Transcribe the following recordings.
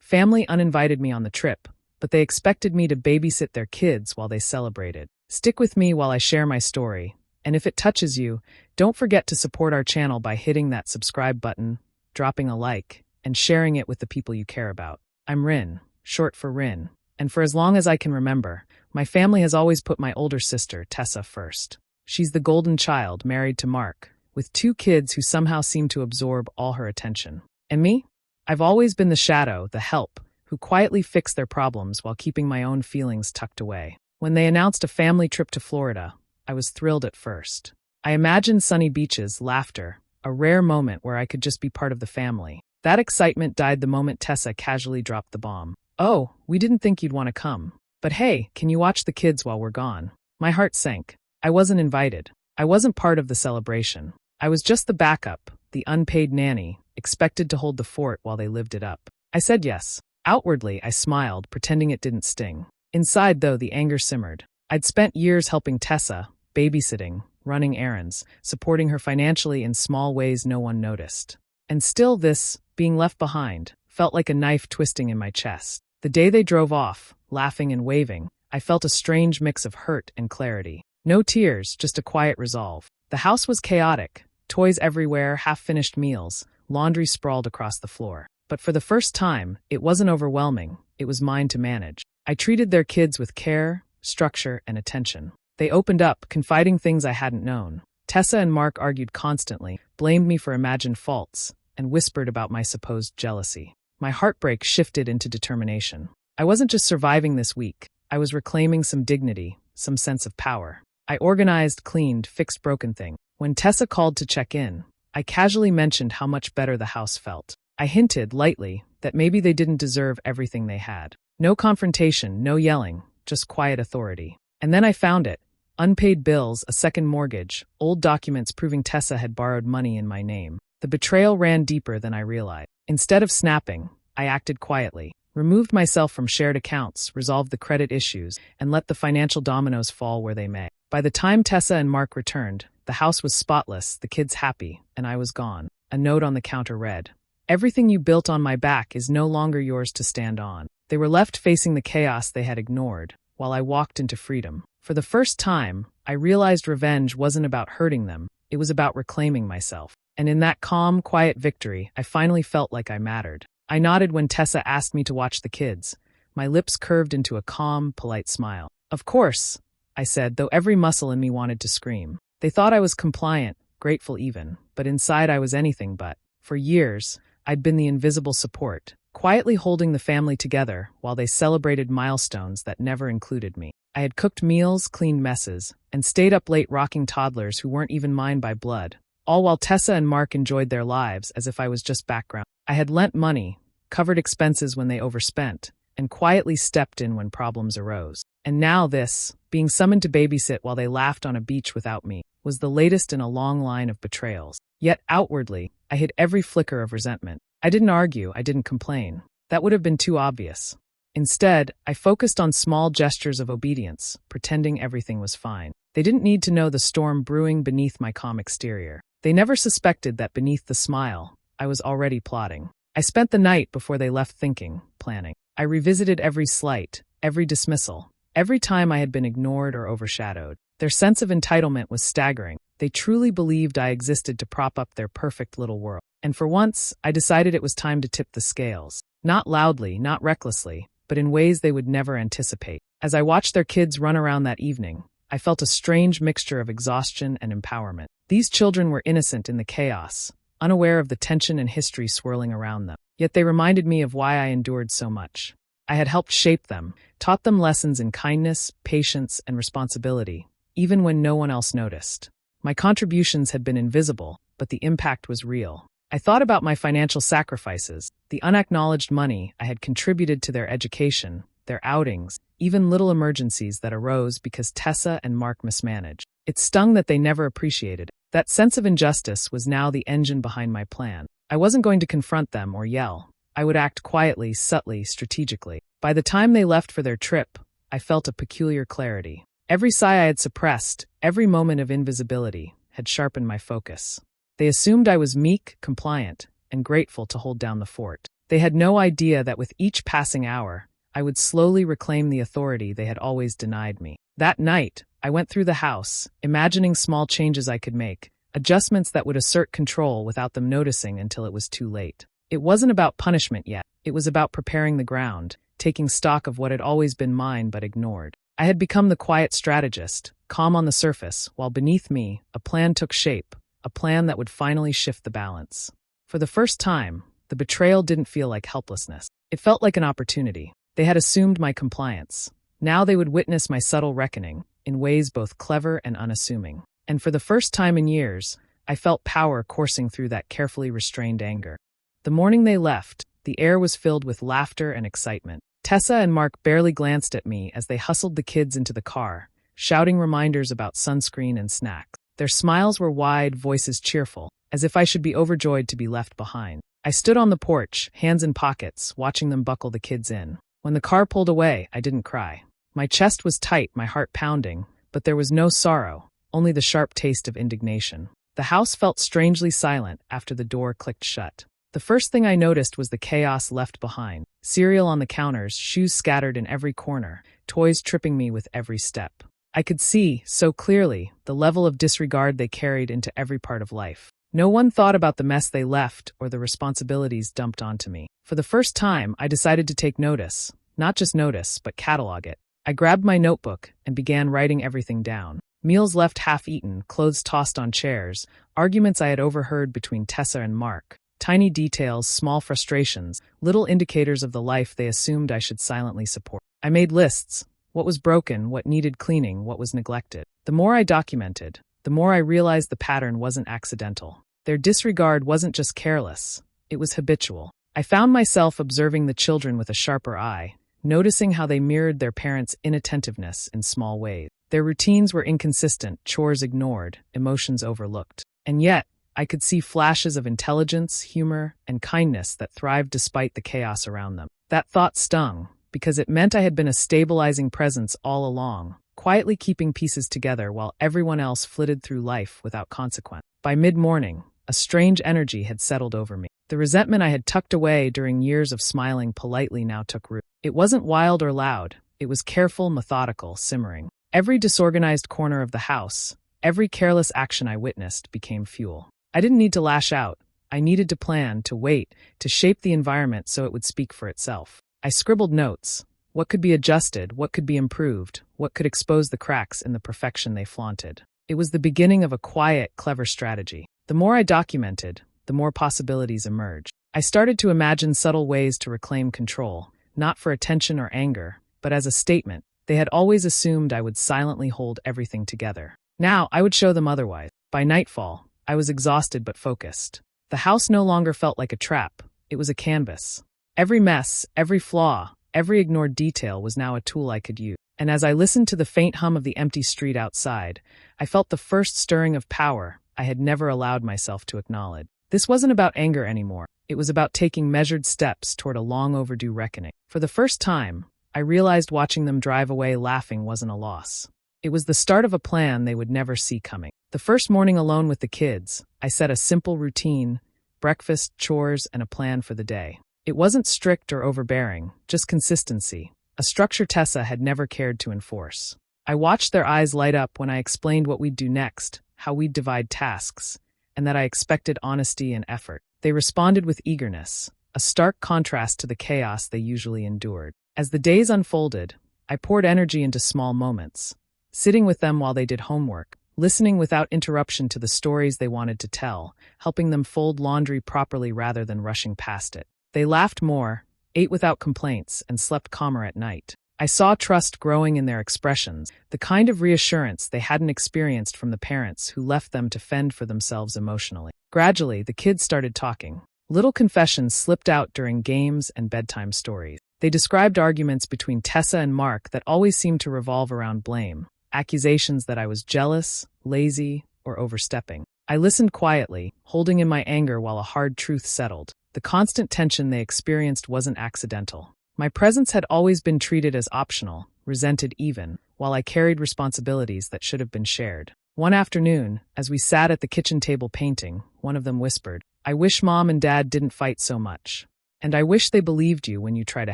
Family uninvited me on the trip, but they expected me to babysit their kids while they celebrated. Stick with me while I share my story, and if it touches you, don't forget to support our channel by hitting that subscribe button, dropping a like, and sharing it with the people you care about. I'm Rin, short for Rin, and for as long as I can remember, my family has always put my older sister, Tessa, first. She's the golden child married to Mark, with 2 kids who somehow seem to absorb all her attention. And me? I've always been the shadow, the help, who quietly fixed their problems while keeping my own feelings tucked away. When they announced a family trip to Florida, I was thrilled at first. I imagined sunny beaches, laughter, a rare moment where I could just be part of the family. That excitement died the moment Tessa casually dropped the bomb. "Oh, we didn't think you'd want to come. But hey, can you watch the kids while we're gone?" My heart sank. I wasn't invited. I wasn't part of the celebration. I was just the backup, the unpaid nanny, expected to hold the fort while they lived it up. I said yes. Outwardly, I smiled, pretending it didn't sting. Inside, though, the anger simmered. I'd spent years helping Tessa, babysitting, running errands, supporting her financially in small ways no one noticed. And still this, being left behind, felt like a knife twisting in my chest. The day they drove off, laughing and waving, I felt a strange mix of hurt and clarity. No tears, just a quiet resolve. The house was chaotic, toys everywhere, half-finished meals, laundry sprawled across the floor. But for the first time, it wasn't overwhelming, it was mine to manage. I treated their kids with care, structure, and attention. They opened up, confiding things I hadn't known. Tessa and Mark argued constantly, blamed me for imagined faults, and whispered about my supposed jealousy. My heartbreak shifted into determination. I wasn't just surviving this week, I was reclaiming some dignity, some sense of power. I organized, cleaned, fixed broken things. When Tessa called to check in, I casually mentioned how much better the house felt. I hinted, lightly, that maybe they didn't deserve everything they had. No confrontation, no yelling, just quiet authority. And then I found it. Unpaid bills, a second mortgage, old documents proving Tessa had borrowed money in my name. The betrayal ran deeper than I realized. Instead of snapping, I acted quietly, removed myself from shared accounts, resolved the credit issues, and let the financial dominoes fall where they may. By the time Tessa and Mark returned, the house was spotless, the kids happy, and I was gone. A note on the counter read, "Everything you built on my back is no longer yours to stand on." They were left facing the chaos they had ignored, while I walked into freedom. For the first time, I realized revenge wasn't about hurting them, it was about reclaiming myself. And in that calm, quiet victory, I finally felt like I mattered. I nodded when Tessa asked me to watch the kids. My lips curved into a calm, polite smile. "Of course," I said, though every muscle in me wanted to scream. They thought I was compliant, grateful even, but inside I was anything but. For years, I'd been the invisible support, quietly holding the family together while they celebrated milestones that never included me. I had cooked meals, cleaned messes, and stayed up late rocking toddlers who weren't even mine by blood, all while Tessa and Mark enjoyed their lives as if I was just background. I had lent money, covered expenses when they overspent, and quietly stepped in when problems arose. And now this, being summoned to babysit while they laughed on a beach without me, was the latest in a long line of betrayals. Yet outwardly, I hid every flicker of resentment. I didn't argue, I didn't complain. That would have been too obvious. Instead, I focused on small gestures of obedience, pretending everything was fine. They didn't need to know the storm brewing beneath my calm exterior. They never suspected that beneath the smile, I was already plotting. I spent the night before they left thinking, planning. I revisited every slight, every dismissal, every time I had been ignored or overshadowed. Their sense of entitlement was staggering. They truly believed I existed to prop up their perfect little world. And for once, I decided it was time to tip the scales. Not loudly, not recklessly, but in ways they would never anticipate. As I watched their kids run around that evening, I felt a strange mixture of exhaustion and empowerment. These children were innocent in the chaos, unaware of the tension and history swirling around them. Yet they reminded me of why I endured so much. I had helped shape them, taught them lessons in kindness, patience, and responsibility, even when no one else noticed. My contributions had been invisible, but the impact was real. I thought about my financial sacrifices, the unacknowledged money I had contributed to their education, their outings, even little emergencies that arose because Tessa and Mark mismanaged. It stung that they never appreciated it. That sense of injustice was now the engine behind my plan. I wasn't going to confront them or yell. I would act quietly, subtly, strategically. By the time they left for their trip, I felt a peculiar clarity. Every sigh I had suppressed, every moment of invisibility, had sharpened my focus. They assumed I was meek, compliant, and grateful to hold down the fort. They had no idea that with each passing hour, I would slowly reclaim the authority they had always denied me. That night, I went through the house, imagining small changes I could make, adjustments that would assert control without them noticing until it was too late. It wasn't about punishment yet. It was about preparing the ground, taking stock of what had always been mine but ignored. I had become the quiet strategist, calm on the surface, while beneath me, a plan took shape, a plan that would finally shift the balance. For the first time, the betrayal didn't feel like helplessness. It felt like an opportunity. They had assumed my compliance. Now they would witness my subtle reckoning, in ways both clever and unassuming. And for the first time in years, I felt power coursing through that carefully restrained anger. The morning they left, the air was filled with laughter and excitement. Tessa and Mark barely glanced at me as they hustled the kids into the car, shouting reminders about sunscreen and snacks. Their smiles were wide, voices cheerful, as if I should be overjoyed to be left behind. I stood on the porch, hands in pockets, watching them buckle the kids in. When the car pulled away, I didn't cry. My chest was tight, my heart pounding, but there was no sorrow, only the sharp taste of indignation. The house felt strangely silent after the door clicked shut. The first thing I noticed was the chaos left behind. Cereal on the counters, shoes scattered in every corner, toys tripping me with every step. I could see, so clearly, the level of disregard they carried into every part of life. No one thought about the mess they left or the responsibilities dumped onto me. For the first time, I decided to take notice. Not just notice, but catalog it. I grabbed my notebook and began writing everything down. Meals left half-eaten, clothes tossed on chairs, arguments I had overheard between Tessa and Mark. Tiny details, small frustrations, little indicators of the life they assumed I should silently support. I made lists. What was broken, what needed cleaning, what was neglected. The more I documented, the more I realized the pattern wasn't accidental. Their disregard wasn't just careless, it was habitual. I found myself observing the children with a sharper eye, noticing how they mirrored their parents' inattentiveness in small ways. Their routines were inconsistent, chores ignored, emotions overlooked. And yet, I could see flashes of intelligence, humor, and kindness that thrived despite the chaos around them. That thought stung, because it meant I had been a stabilizing presence all along, quietly keeping pieces together while everyone else flitted through life without consequence. By mid-morning, a strange energy had settled over me. The resentment I had tucked away during years of smiling politely now took root. It wasn't wild or loud. It was careful, methodical, simmering. Every disorganized corner of the house, every careless action I witnessed became fuel. I didn't need to lash out. I needed to plan, to wait, to shape the environment so it would speak for itself. I scribbled notes. What could be adjusted? What could be improved? What could expose the cracks in the perfection they flaunted? It was the beginning of a quiet, clever strategy. The more I documented, the more possibilities emerged. I started to imagine subtle ways to reclaim control, not for attention or anger, but as a statement. They had always assumed I would silently hold everything together. Now, I would show them otherwise. By nightfall, I was exhausted but focused. The house no longer felt like a trap. It was a canvas. Every mess, every flaw, every ignored detail was now a tool I could use. And as I listened to the faint hum of the empty street outside, I felt the first stirring of power I had never allowed myself to acknowledge. This wasn't about anger anymore. It was about taking measured steps toward a long overdue reckoning. For the first time, I realized watching them drive away laughing wasn't a loss. It was the start of a plan they would never see coming. The first morning alone with the kids, I set a simple routine, breakfast, chores, and a plan for the day. It wasn't strict or overbearing, just consistency, a structure Tessa had never cared to enforce. I watched their eyes light up when I explained what we'd do next, how we'd divide tasks, and that I expected honesty and effort. They responded with eagerness, a stark contrast to the chaos they usually endured. As the days unfolded, I poured energy into small moments, sitting with them while they did homework, listening without interruption to the stories they wanted to tell, helping them fold laundry properly rather than rushing past it. They laughed more, ate without complaints, and slept calmer at night. I saw trust growing in their expressions, the kind of reassurance they hadn't experienced from the parents who left them to fend for themselves emotionally. Gradually, the kids started talking. Little confessions slipped out during games and bedtime stories. They described arguments between Tessa and Mark that always seemed to revolve around blame, accusations that I was jealous, lazy, or overstepping. I listened quietly, holding in my anger while a hard truth settled. The constant tension they experienced wasn't accidental. My presence had always been treated as optional, resented even, while I carried responsibilities that should have been shared. One afternoon, as we sat at the kitchen table painting, one of them whispered, "I wish Mom and Dad didn't fight so much." and I wish they believed you when you try to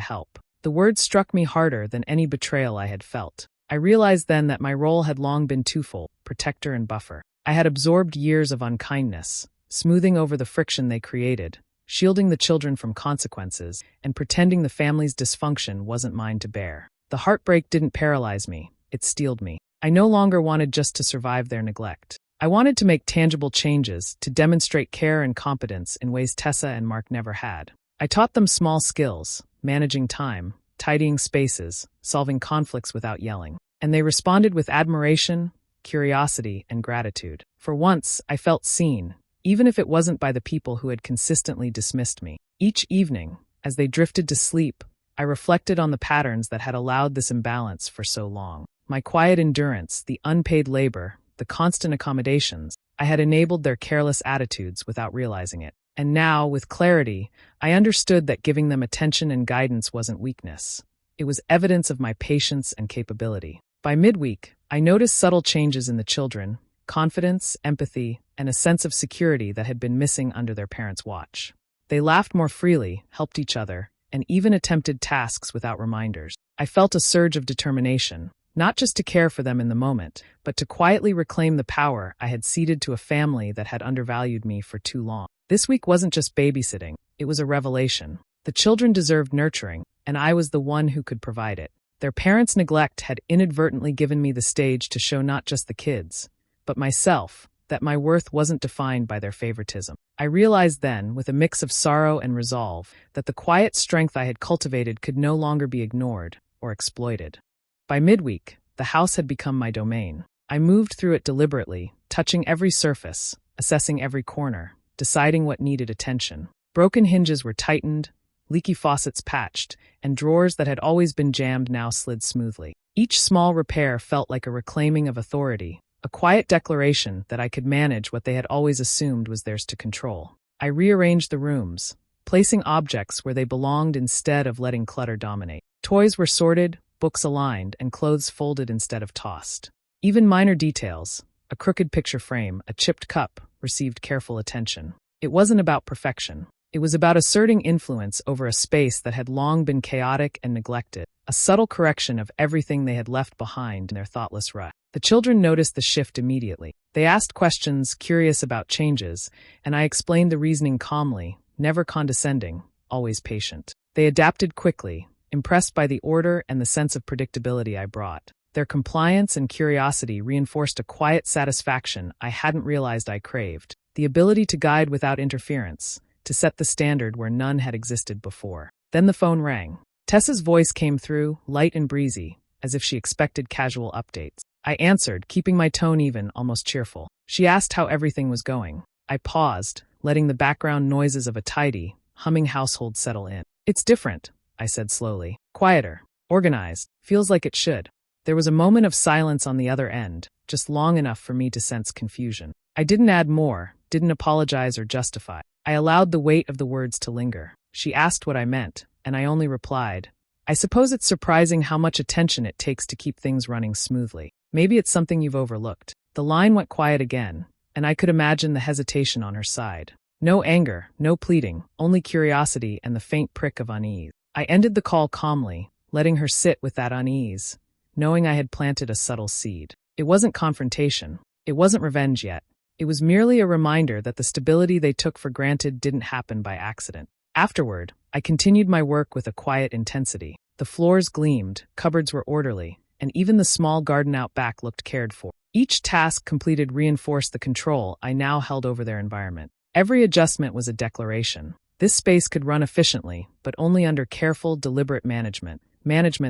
help." The words struck me harder than any betrayal I had felt. I realized then that my role had long been twofold: protector and buffer. I had absorbed years of unkindness, smoothing over the friction they created, shielding the children from consequences, and pretending the family's dysfunction wasn't mine to bear. The heartbreak didn't paralyze me, it steeled me. I no longer wanted just to survive their neglect. I wanted to make tangible changes, to demonstrate care and competence in ways Tessa and Mark never had. I taught them small skills: managing time, tidying spaces, solving conflicts without yelling. And they responded with admiration, curiosity, and gratitude. For once, I felt seen, even if it wasn't by the people who had consistently dismissed me. Each evening, as they drifted to sleep, I reflected on the patterns that had allowed this imbalance for so long. My quiet endurance, the unpaid labor, the constant accommodations, I had enabled their careless attitudes without realizing it. And now, with clarity, I understood that giving them attention and guidance wasn't weakness. It was evidence of my patience and capability. By midweek, I noticed subtle changes in the children: confidence, empathy, and a sense of security that had been missing under their parents' watch. They laughed more freely, helped each other, and even attempted tasks without reminders. I felt a surge of determination, not just to care for them in the moment, but to quietly reclaim the power I had ceded to a family that had undervalued me for too long. This week wasn't just babysitting, it was a revelation. The children deserved nurturing, and I was the one who could provide it. Their parents' neglect had inadvertently given me the stage to show not just the kids, but myself, that my worth wasn't defined by their favoritism. I realized then, with a mix of sorrow and resolve, that the quiet strength I had cultivated could no longer be ignored or exploited. By midweek, the house had become my domain. I moved through it deliberately, touching every surface, assessing every corner, deciding what needed attention. Broken hinges were tightened, leaky faucets patched, and drawers that had always been jammed now slid smoothly. Each small repair felt like a reclaiming of authority, a quiet declaration that I could manage what they had always assumed was theirs to control. I rearranged the rooms, placing objects where they belonged instead of letting clutter dominate. Toys were sorted, books aligned, and clothes folded instead of tossed. Even minor details, a crooked picture frame, a chipped cup, received careful attention. It wasn't about perfection. It was about asserting influence over a space that had long been chaotic and neglected, a subtle correction of everything they had left behind in their thoughtless rush. The children noticed the shift immediately. They asked questions, curious about changes, and I explained the reasoning calmly, never condescending, always patient. They adapted quickly, impressed by the order and the sense of predictability I brought. Their compliance and curiosity reinforced a quiet satisfaction I hadn't realized I craved, the ability to guide without interference, to set the standard where none had existed before. Then the phone rang. Tessa's voice came through, light and breezy, as if she expected casual updates. I answered, keeping my tone even, almost cheerful. She asked how everything was going. I paused, letting the background noises of a tidy, humming household settle in. "It's different," I said slowly. "Quieter. Organized. Feels like it should." There was a moment of silence on the other end, just long enough for me to sense confusion. I didn't add more, didn't apologize or justify. I allowed the weight of the words to linger. She asked what I meant, and I only replied, "I suppose it's surprising how much attention it takes to keep things running smoothly. Maybe it's something you've overlooked." The line went quiet again, and I could imagine the hesitation on her side. No anger, no pleading, only curiosity and the faint prick of unease. I ended the call calmly, letting her sit with that unease, knowing I had planted a subtle seed. It wasn't confrontation. It wasn't revenge yet. It was merely a reminder that the stability they took for granted didn't happen by accident. Afterward, I continued my work with a quiet intensity. The floors gleamed, cupboards were orderly, and even the small garden out back looked cared for. Each task completed reinforced the control I now held over their environment. Every adjustment was a declaration. This space could run efficiently, but only under careful, deliberate management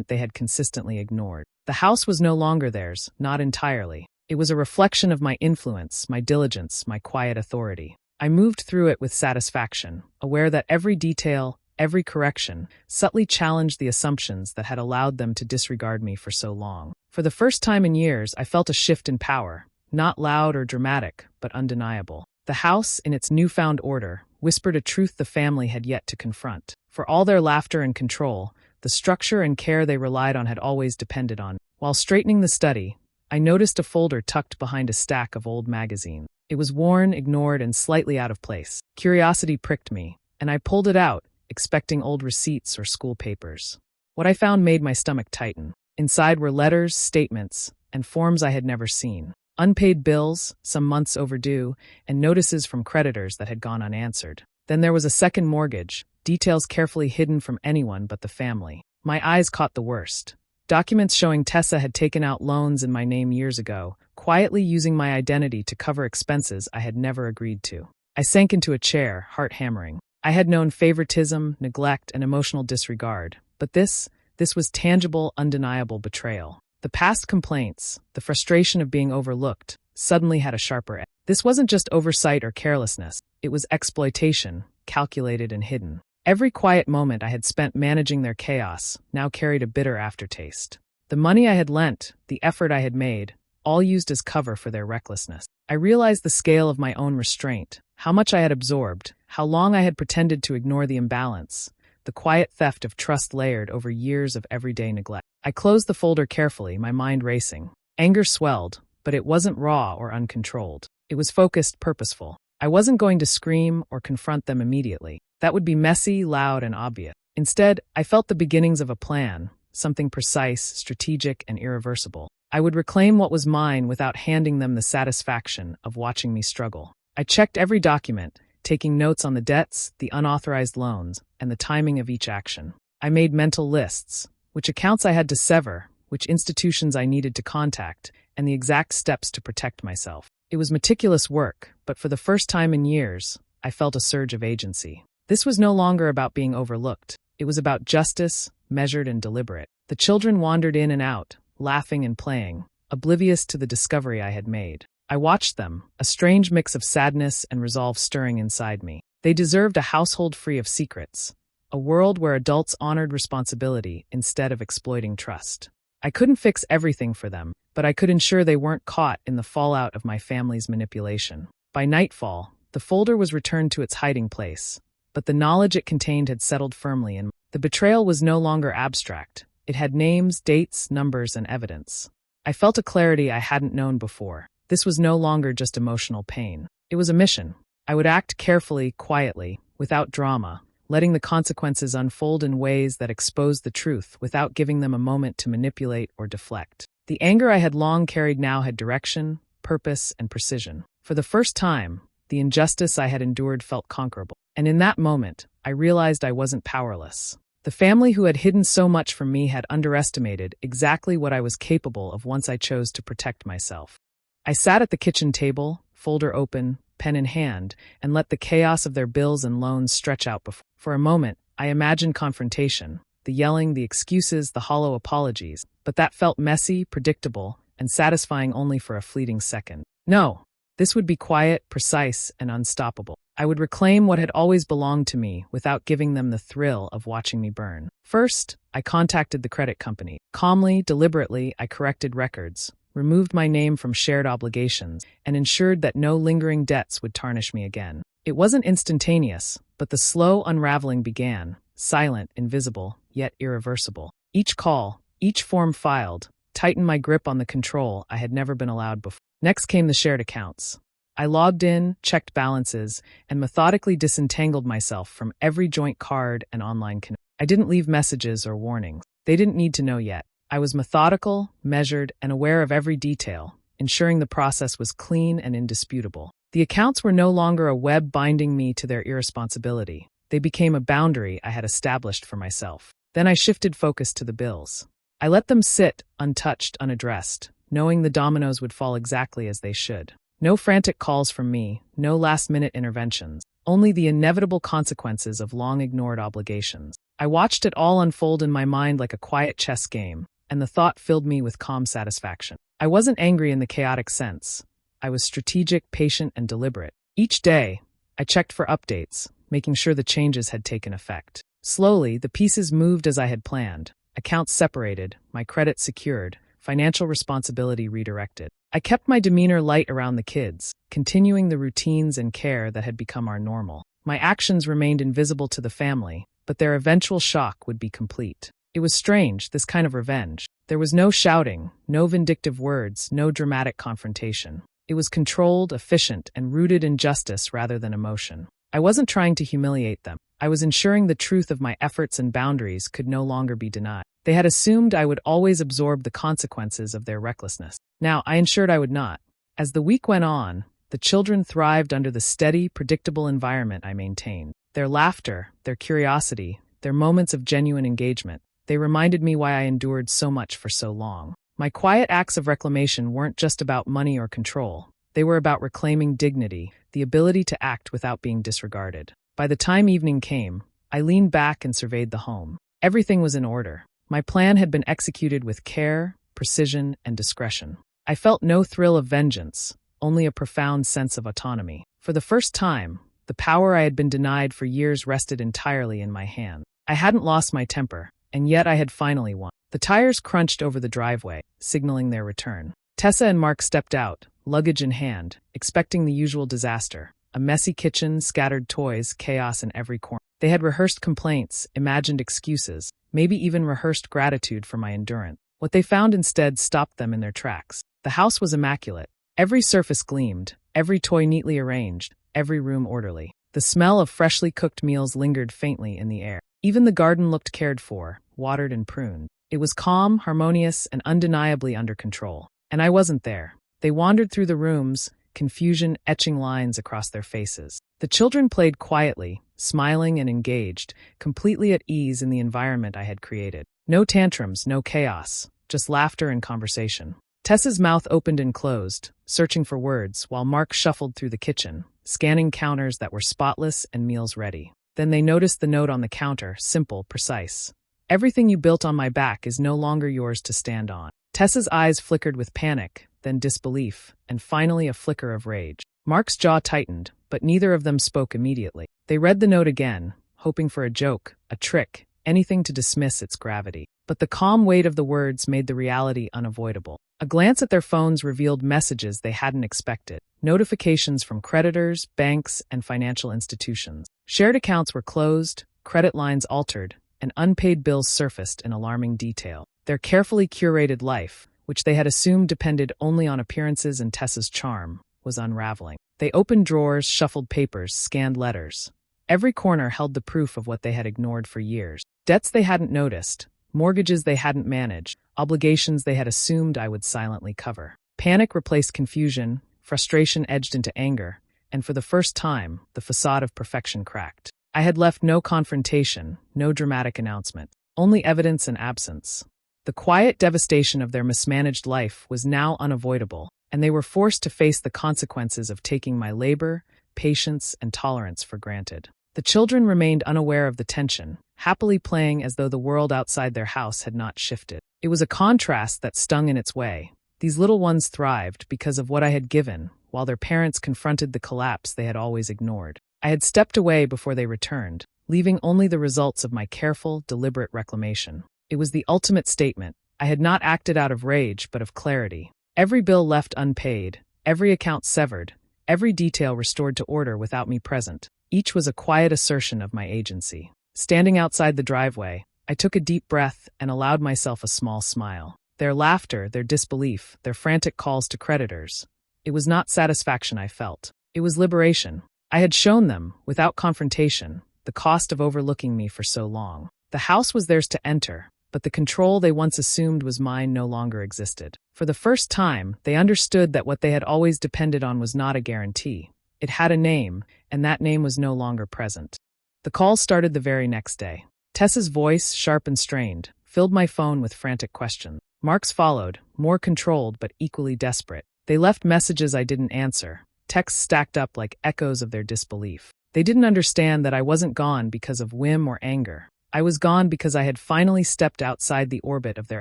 they had consistently ignored. The house was no longer theirs, not entirely. It was a reflection of my influence, my diligence, my quiet authority. I moved through it with satisfaction, aware that every detail, every correction, subtly challenged the assumptions that had allowed them to disregard me for so long. For the first time in years, I felt a shift in power, not loud or dramatic, but undeniable. The house, in its newfound order, whispered a truth the family had yet to confront. For all their laughter and control, the structure and care they relied on had always depended on. While straightening the study, I noticed a folder tucked behind a stack of old magazines. It was worn, ignored, and slightly out of place. Curiosity pricked me, and I pulled it out, expecting old receipts or school papers. What I found made my stomach tighten. Inside were letters, statements, and forms I had never seen. Unpaid bills, some months overdue, and notices from creditors that had gone unanswered. Then there was a second mortgage, details carefully hidden from anyone but the family. My eyes caught the worst. Documents showing Tessa had taken out loans in my name years ago, quietly using my identity to cover expenses I had never agreed to. I sank into a chair, heart hammering. I had known favoritism, neglect, and emotional disregard, but this was tangible, undeniable betrayal. The past complaints, the frustration of being overlooked, suddenly had a sharper edge. This wasn't just oversight or carelessness, it was exploitation, calculated and hidden. Every quiet moment I had spent managing their chaos now carried a bitter aftertaste. The money I had lent, the effort I had made, all used as cover for their recklessness. I realized the scale of my own restraint, how much I had absorbed, how long I had pretended to ignore the imbalance, the quiet theft of trust layered over years of everyday neglect. I closed the folder carefully, my mind racing. Anger swelled, but it wasn't raw or uncontrolled. It was focused, purposeful. I wasn't going to scream or confront them immediately. That would be messy, loud, and obvious. Instead, I felt the beginnings of a plan, something precise, strategic, and irreversible. I would reclaim what was mine without handing them the satisfaction of watching me struggle. I checked every document, taking notes on the debts, the unauthorized loans, and the timing of each action. I made mental lists, which accounts I had to sever, which institutions I needed to contact, and the exact steps to protect myself. It was meticulous work, but for the first time in years, I felt a surge of agency. This was no longer about being overlooked. It was about justice, measured and deliberate. The children wandered in and out, laughing and playing, oblivious to the discovery I had made. I watched them, a strange mix of sadness and resolve stirring inside me. They deserved a household free of secrets, a world where adults honored responsibility instead of exploiting trust. I couldn't fix everything for them, but I could ensure they weren't caught in the fallout of my family's manipulation. By nightfall, the folder was returned to its hiding place, but the knowledge it contained had settled firmly in. The betrayal was no longer abstract. It had names, dates, numbers, and evidence. I felt a clarity I hadn't known before. This was no longer just emotional pain. It was a mission. I would act carefully, quietly, without drama, letting the consequences unfold in ways that exposed the truth without giving them a moment to manipulate or deflect. The anger I had long carried now had direction, purpose, and precision. For the first time, the injustice I had endured felt conquerable. And in that moment, I realized I wasn't powerless. The family who had hidden so much from me had underestimated exactly what I was capable of once I chose to protect myself. I sat at the kitchen table, folder open, pen in hand, and let the chaos of their bills and loans stretch out before. For a moment, I imagined confrontation, the yelling, the excuses, the hollow apologies, but that felt messy, predictable, and satisfying only for a fleeting second. No, this would be quiet, precise, and unstoppable. I would reclaim what had always belonged to me without giving them the thrill of watching me burn. First, I contacted the credit company. Calmly, deliberately, I corrected records, removed my name from shared obligations, and ensured that no lingering debts would tarnish me again. It wasn't instantaneous, but the slow unraveling began, silent, invisible, yet irreversible. Each call, each form filed, tightened my grip on the control I had never been allowed before. Next came the shared accounts. I logged in, checked balances, and methodically disentangled myself from every joint card and online connection. I didn't leave messages or warnings. They didn't need to know yet. I was methodical, measured, and aware of every detail, ensuring the process was clean and indisputable. The accounts were no longer a web binding me to their irresponsibility. They became a boundary I had established for myself. Then I shifted focus to the bills. I let them sit, untouched, unaddressed, knowing the dominoes would fall exactly as they should. No frantic calls from me, no last-minute interventions, only the inevitable consequences of long-ignored obligations. I watched it all unfold in my mind like a quiet chess game, and the thought filled me with calm satisfaction. I wasn't angry in the chaotic sense. I was strategic, patient, and deliberate. Each day, I checked for updates, making sure the changes had taken effect. Slowly, the pieces moved as I had planned. Accounts separated, my credit secured, financial responsibility redirected. I kept my demeanor light around the kids, continuing the routines and care that had become our normal. My actions remained invisible to the family, but their eventual shock would be complete. It was strange, this kind of revenge. There was no shouting, no vindictive words, no dramatic confrontation. It was controlled, efficient, and rooted in justice rather than emotion. I wasn't trying to humiliate them. I was ensuring the truth of my efforts and boundaries could no longer be denied. They had assumed I would always absorb the consequences of their recklessness. Now, I ensured I would not. As the week went on, the children thrived under the steady, predictable environment I maintained. Their laughter, their curiosity, their moments of genuine engagement, they reminded me why I endured so much for so long. My quiet acts of reclamation weren't just about money or control. They were about reclaiming dignity, the ability to act without being disregarded. By the time evening came, I leaned back and surveyed the home. Everything was in order. My plan had been executed with care, precision, and discretion. I felt no thrill of vengeance, only a profound sense of autonomy. For the first time, the power I had been denied for years rested entirely in my hand. I hadn't lost my temper, and yet I had finally won. The tires crunched over the driveway, signaling their return. Tessa and Mark stepped out, luggage in hand, expecting the usual disaster. A messy kitchen, scattered toys, chaos in every corner. They had rehearsed complaints, imagined excuses, maybe even rehearsed gratitude for my endurance. What they found instead stopped them in their tracks. The house was immaculate. Every surface gleamed, every toy neatly arranged, every room orderly. The smell of freshly cooked meals lingered faintly in the air. Even the garden looked cared for, watered and pruned. It was calm, harmonious, and undeniably under control. And I wasn't there. They wandered through the rooms, confusion etching lines across their faces. The children played quietly, smiling and engaged, completely at ease in the environment I had created. No tantrums, no chaos, just laughter and conversation. Tessa's mouth opened and closed, searching for words, while Mark shuffled through the kitchen, scanning counters that were spotless and meals ready. Then they noticed the note on the counter, simple, precise. Everything you built on my back is no longer yours to stand on. Tessa's eyes flickered with panic, then disbelief, and finally a flicker of rage. Mark's jaw tightened, but neither of them spoke immediately. They read the note again, hoping for a joke, a trick, anything to dismiss its gravity. But the calm weight of the words made the reality unavoidable. A glance at their phones revealed messages they hadn't expected. Notifications from creditors, banks, and financial institutions. Shared accounts were closed, credit lines altered, and unpaid bills surfaced in alarming detail. Their carefully curated life, which they had assumed depended only on appearances and Tessa's charm, was unraveling. They opened drawers, shuffled papers, scanned letters. Every corner held the proof of what they had ignored for years. Debts they hadn't noticed, mortgages they hadn't managed, obligations they had assumed I would silently cover. Panic replaced confusion, frustration edged into anger, and for the first time, the facade of perfection cracked. I had left no confrontation, no dramatic announcement, only evidence and absence. The quiet devastation of their mismanaged life was now unavoidable, and they were forced to face the consequences of taking my labor, patience, and tolerance for granted. The children remained unaware of the tension, happily playing as though the world outside their house had not shifted. It was a contrast that stung in its way. These little ones thrived because of what I had given, while their parents confronted the collapse they had always ignored. I had stepped away before they returned, leaving only the results of my careful, deliberate reclamation. It was the ultimate statement. I had not acted out of rage, but of clarity. Every bill left unpaid, every account severed, every detail restored to order without me present. Each was a quiet assertion of my agency. Standing outside the driveway, I took a deep breath and allowed myself a small smile. Their laughter, their disbelief, their frantic calls to creditors. It was not satisfaction I felt. It was liberation. I had shown them, without confrontation, the cost of overlooking me for so long. The house was theirs to enter, but the control they once assumed was mine no longer existed. For the first time, they understood that what they had always depended on was not a guarantee. It had a name, and that name was no longer present. The call started the very next day. Tessa's voice, sharp and strained, filled my phone with frantic questions. Mark's followed, more controlled but equally desperate. They left messages I didn't answer, texts stacked up like echoes of their disbelief. They didn't understand that I wasn't gone because of whim or anger. I was gone because I had finally stepped outside the orbit of their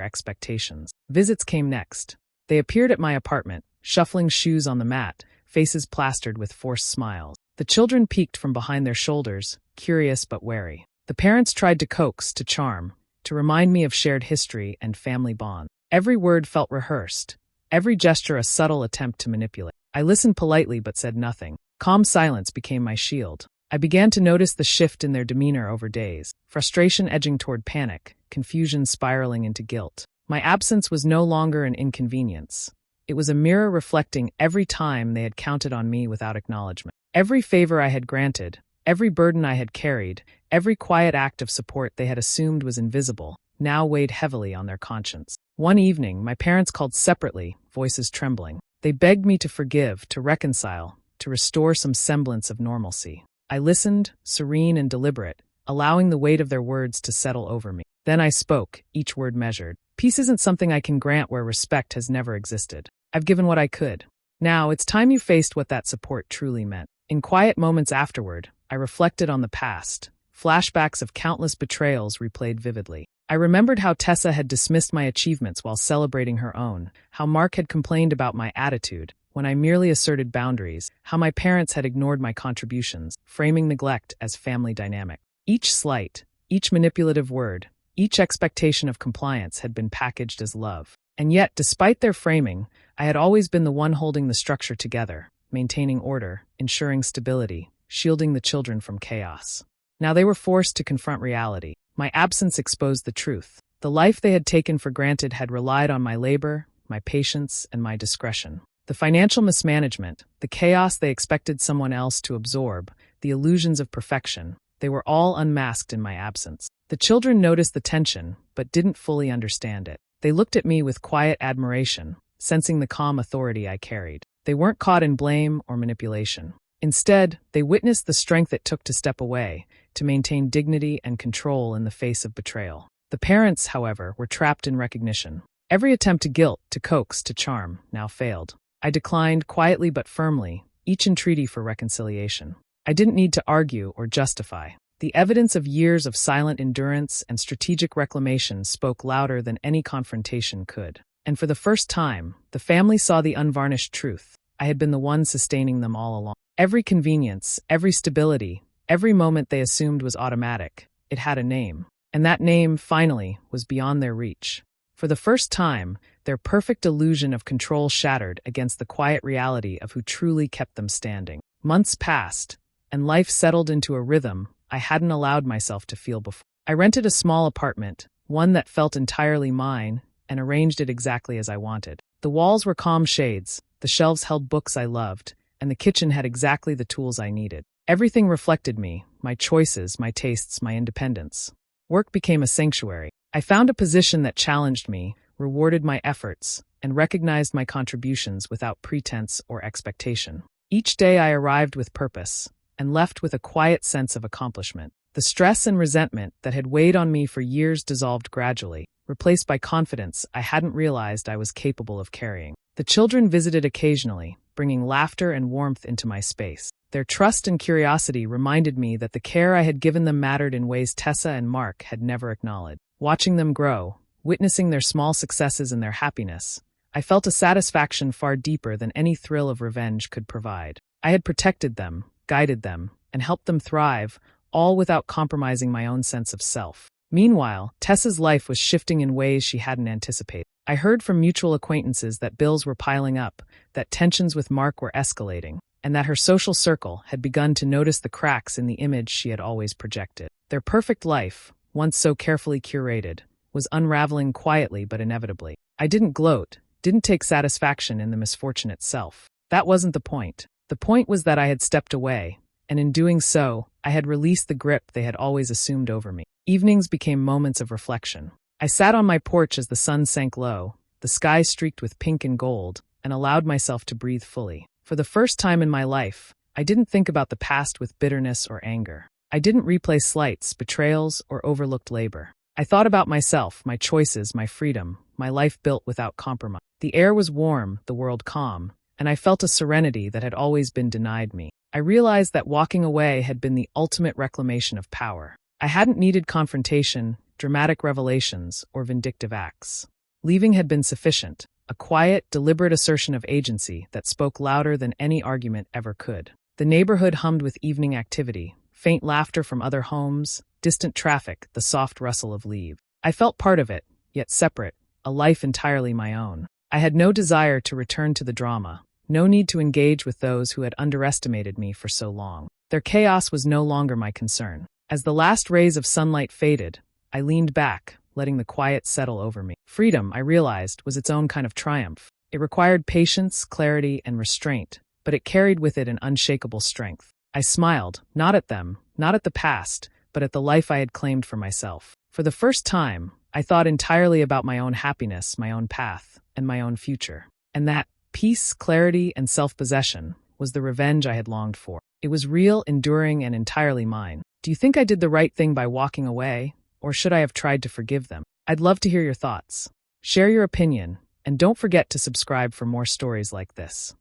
expectations. Visits came next. They appeared at my apartment, shuffling shoes on the mat, faces plastered with forced smiles. The children peeked from behind their shoulders, curious but wary. The parents tried to coax, to charm, to remind me of shared history and family bond. Every word felt rehearsed, every gesture a subtle attempt to manipulate. I listened politely but said nothing. Calm silence became my shield. I began to notice the shift in their demeanor over days, frustration edging toward panic, confusion spiraling into guilt. My absence was no longer an inconvenience. It was a mirror reflecting every time they had counted on me without acknowledgement. Every favor I had granted, Every burden I had carried, every quiet act of support they had assumed was invisible, now weighed heavily on their conscience. One evening, my parents called separately, voices trembling. They begged me to forgive, to reconcile, to restore some semblance of normalcy. I listened, serene and deliberate, allowing the weight of their words to settle over me. Then I spoke, each word measured. Peace isn't something I can grant where respect has never existed. I've given what I could. Now, it's time you faced what that support truly meant. In quiet moments afterward, I reflected on the past. Flashbacks of countless betrayals replayed vividly. I remembered how Tessa had dismissed my achievements while celebrating her own, how Mark had complained about my attitude when I merely asserted boundaries, how my parents had ignored my contributions, framing neglect as family dynamic. Each slight, each manipulative word, each expectation of compliance had been packaged as love. And yet, despite their framing, I had always been the one holding the structure together, maintaining order, ensuring stability, shielding the children from chaos. Now they were forced to confront reality. My absence exposed the truth. The life they had taken for granted had relied on my labor, my patience, and my discretion. The financial mismanagement, the chaos they expected someone else to absorb, the illusions of perfection, they were all unmasked in my absence. The children noticed the tension, but didn't fully understand it. They looked at me with quiet admiration, sensing the calm authority I carried. They weren't caught in blame or manipulation. Instead, they witnessed the strength it took to step away, to maintain dignity and control in the face of betrayal. The parents, however, were trapped in recognition. Every attempt to guilt, to coax, to charm, now failed. I declined quietly but firmly, each entreaty for reconciliation. I didn't need to argue or justify. The evidence of years of silent endurance and strategic reclamation spoke louder than any confrontation could. And for the first time, the family saw the unvarnished truth. I had been the one sustaining them all along. Every convenience, every stability, every moment they assumed was automatic. It had a name. And that name, finally, was beyond their reach. For the first time, their perfect illusion of control shattered against the quiet reality of who truly kept them standing. Months passed, and life settled into a rhythm I hadn't allowed myself to feel before. I rented a small apartment, one that felt entirely mine, and arranged it exactly as I wanted. The walls were calm shades, the shelves held books I loved, and the kitchen had exactly the tools I needed. Everything reflected me, my choices, my tastes, my independence. Work became a sanctuary. I found a position that challenged me, rewarded my efforts, and recognized my contributions without pretense or expectation. Each day I arrived with purpose, and left with a quiet sense of accomplishment. The stress and resentment that had weighed on me for years dissolved gradually, replaced by confidence I hadn't realized I was capable of carrying. The children visited occasionally, bringing laughter and warmth into my space. Their trust and curiosity reminded me that the care I had given them mattered in ways Tessa and Mark had never acknowledged. Watching them grow, witnessing their small successes and their happiness, I felt a satisfaction far deeper than any thrill of revenge could provide. I had protected them, guided them, and helped them thrive, all without compromising my own sense of self. Meanwhile, Tessa's life was shifting in ways she hadn't anticipated. I heard from mutual acquaintances that bills were piling up, that tensions with Mark were escalating, and that her social circle had begun to notice the cracks in the image she had always projected. Their perfect life, once so carefully curated, was unraveling quietly but inevitably. I didn't gloat, didn't take satisfaction in the misfortune itself. That wasn't the point. The point was that I had stepped away, and in doing so, I had released the grip they had always assumed over me. Evenings became moments of reflection. I sat on my porch as the sun sank low, the sky streaked with pink and gold, and allowed myself to breathe fully. For the first time in my life, I didn't think about the past with bitterness or anger. I didn't replay slights, betrayals, or overlooked labor. I thought about myself, my choices, my freedom, my life built without compromise. The air was warm, the world calm, and I felt a serenity that had always been denied me. I realized that walking away had been the ultimate reclamation of power. I hadn't needed confrontation, dramatic revelations, or vindictive acts. Leaving had been sufficient, a quiet, deliberate assertion of agency that spoke louder than any argument ever could. The neighborhood hummed with evening activity, faint laughter from other homes, distant traffic, the soft rustle of leaves. I felt part of it, yet separate, a life entirely my own. I had no desire to return to the drama, no need to engage with those who had underestimated me for so long. Their chaos was no longer my concern. As the last rays of sunlight faded, I leaned back, letting the quiet settle over me. Freedom, I realized, was its own kind of triumph. It required patience, clarity, and restraint, but it carried with it an unshakable strength. I smiled, not at them, not at the past, but at the life I had claimed for myself. For the first time, I thought entirely about my own happiness, my own path, and my own future. And that peace, clarity, and self-possession was the revenge I had longed for. It was real, enduring, and entirely mine. Do you think I did the right thing by walking away, or should I have tried to forgive them? I'd love to hear your thoughts. Share your opinion, and don't forget to subscribe for more stories like this.